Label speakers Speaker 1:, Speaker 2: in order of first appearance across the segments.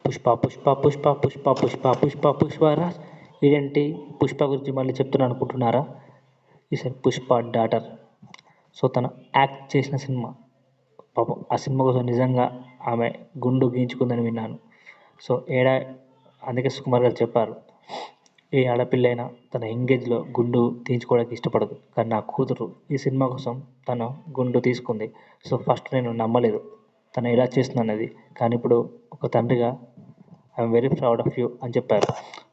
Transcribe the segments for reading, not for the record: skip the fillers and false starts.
Speaker 1: పుష్ప పుష్ప పుష్ప పుష్ప పుష్ప పుష్ప పుష్పరాజ్. ఇదేంటి పుష్ప గురించి మళ్ళీ చెప్తున్నాను అనుకుంటున్నారా? ఈసారి పుష్ప డాటర్. సో తను యాక్ట్ చేసిన సినిమా. పాపం ఆ సినిమా కోసం నిజంగా ఆమె గుండు గీయించుకుందని విన్నాను. సో అందుకే సుకుమార్ గారు చెప్పారు, ఏ ఆడపిల్లైనా తన ఎంగేజ్లో గుండు తీయించుకోవడానికి ఇష్టపడదు, కానీ నా కూతురు ఈ సినిమా కోసం తను గుండు తీసుకుంది. సో ఫస్ట్ నేను నమ్మలేదు తను ఎలా చేస్తుందన్నది, కానీ ఇప్పుడు ఒక తండ్రిగా I'm very proud of you అని చెప్పారు.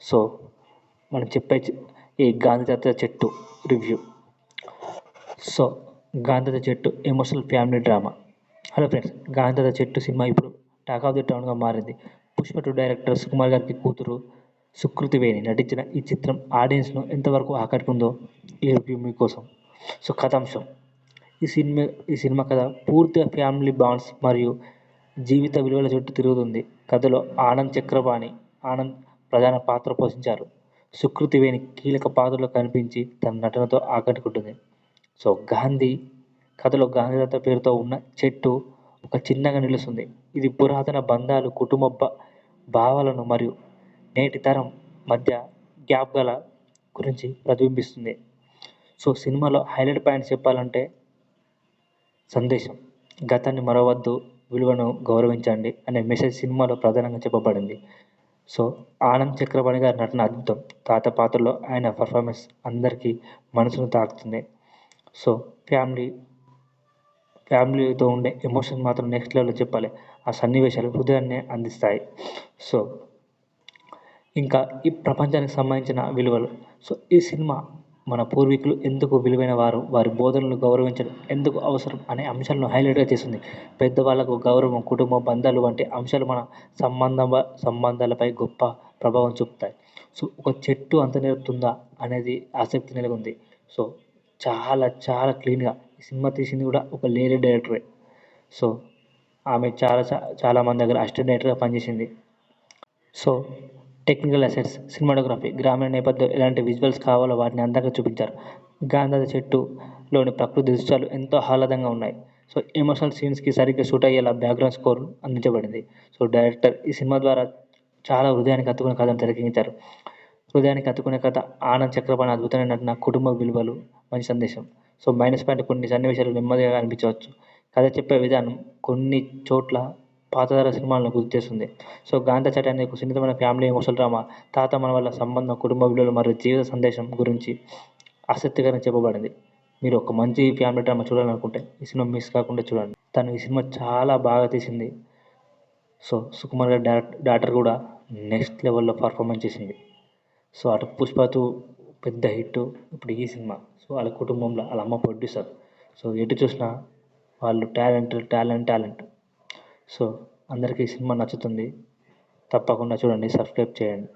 Speaker 1: సో మనం చెప్పే ఈ గాంధీతాత చెట్టు review. So Gandhi Tatha Chettu emotional family drama. Hello friends, Gandhi Tatha Chettu cinema ఇప్పుడు టాక్ ఆఫ్ ది టౌన్గా మారింది. పుష్ప 2 డైరెక్టర్ సుకుమార్ గారికి కూతురు సుకృతివేణి నటించిన ఈ చిత్రం ఆడియన్స్ను ఎంతవరకు ఆకట్టుకుందో ఈ రివ్యూ మీకోసం. సో కథాంశం. ఈ సినిమా కథ పూర్తిగా ఫ్యామిలీ బాండ్స్ మరియు జీవిత విలువల చుట్టూ తిరుగుతుంది. కథలో ఆనంద్ ప్రధాన పాత్ర పోషించారు. సుకృతివేణి కీలక పాత్రలో కనిపించి తన నటనతో ఆకట్టుకుంటుంది. సో కథలో గాంధీతాత పేరుతో ఉన్న చెట్టు ఒక చిన్నగా నిలుస్తుంది. ఇది పురాతన బంధాలు, కుటుంబ భావాలను మరియు నేటి తరం మధ్య గ్యాప్ గురించి ప్రతిబింబిస్తుంది. సో సినిమాలో హైలైట్ పాయింట్స్ చెప్పాలంటే, సందేశం, గతాన్ని మరవద్దు, విలువను గౌరవించండి అనే మెసేజ్ సినిమాలో ప్రధానంగా చెప్పబడింది. సో ఆనంద్ చక్రపాణి గారి నటన అద్భుతం. తాత పాత్రలో ఆయన పర్ఫార్మెన్స్ అందరికీ మనసును తాకుతుంది. సో ఫ్యామిలీతో ఉండే ఎమోషన్ మాత్రం నెక్స్ట్ లెవెల్లో చెప్పాలి. ఆ సన్నివేశాలు హృదయాన్ని అందిస్తాయి. సో ఇంకా ఈ ప్రపంచానికి సంబంధించిన విలువలు. సో ఈ సినిమా మన పూర్వీకులు ఎందుకు విలువైన వారు, వారి బోధనలు గౌరవించడం ఎందుకు అవసరం అనే అంశాలను హైలైట్గా చేస్తుంది. పెద్దవాళ్లకు గౌరవం, కుటుంబ బంధాలు వంటి అంశాలు మన సంబంధాలపై గొప్ప ప్రభావం చూపుతాయి. సో ఒక చెట్టు అంత నేర్పుతుందా అనేది ఆసక్తి నెలకొంది. సో చాలా చాలా క్లీన్గా ఈ సినిమా తీసింది కూడా ఒక లేడీ డైరెక్టరే. సో ఆమె చాలా మంది దగ్గర అసిస్టెంట్ డైరెక్టర్గా పనిచేసింది. సో టెక్నికల్ అసెట్స్, సినిమాటోగ్రఫీ, గ్రామీణ నేపథ్యం ఎలాంటి విజువల్స్ కావాలో వాటిని అందంగా చూపించారు. గాంధాత చెట్టులోని ప్రకృతి దృశ్యాలు ఎంతో ఆహ్లాదంగా ఉన్నాయి. సో ఎమోషనల్ సీన్స్కి సరిగ్గా సూట్ అయ్యేలా బ్యాక్గ్రౌండ్ స్కోర్ అందించబడింది. సో డైరెక్టర్ ఈ సినిమా ద్వారా చాలా హృదయానికి హత్తుకునే కథను తెరకెక్కించారు. హృదయానికి హత్తుకునే కథ, ఆనంద్ చక్రపాణి అద్భుతమైన నటన, కుటుంబ విలువలు, మంచి సందేశం. సో మైనస్ పాయింట్, కొన్ని సన్నివేశాలు నెమ్మదిగా అనిపించవచ్చు. కథ చెప్పే విధానం కొన్ని చోట్ల పాతతర సినిమాలను గుర్తు చేస్తుంది. సో గాంధీ చట్ అనేది ఒక సున్నితమైన ఫ్యామిలీ ఎమోషనల్ డ్రామా. తాత మనవళ్ళ సంబంధం, కుటుంబ విలువలు మరియు జీవిత సందేశం గురించి ఆసక్తికరంగా చెప్పబడింది. మీరు ఒక మంచి ఫ్యామిలీ డ్రామా చూడాలనుకుంటే ఈ సినిమా మిస్ కాకుండా చూడండి. తను ఈ సినిమా చాలా బాగా తీసింది. సో సుకుమార్ గారి డాటర్ కూడా నెక్స్ట్ లెవెల్లో పర్ఫార్మెన్స్ చేసింది. సో అటు పుష్ప 2 పెద్ద హిట్, ఇప్పుడు ఈ సినిమా. సో వాళ్ళ కుటుంబంలో వాళ్ళ అమ్మ ప్రొడ్యూసర్. సో ఎటు చూసినా వాళ్ళు టాలెంట్. సో అందరికీ ఈ సినిమా నచ్చుతుంది. తప్పకుండా చూడండి, సబ్స్క్రైబ్ చేయండి.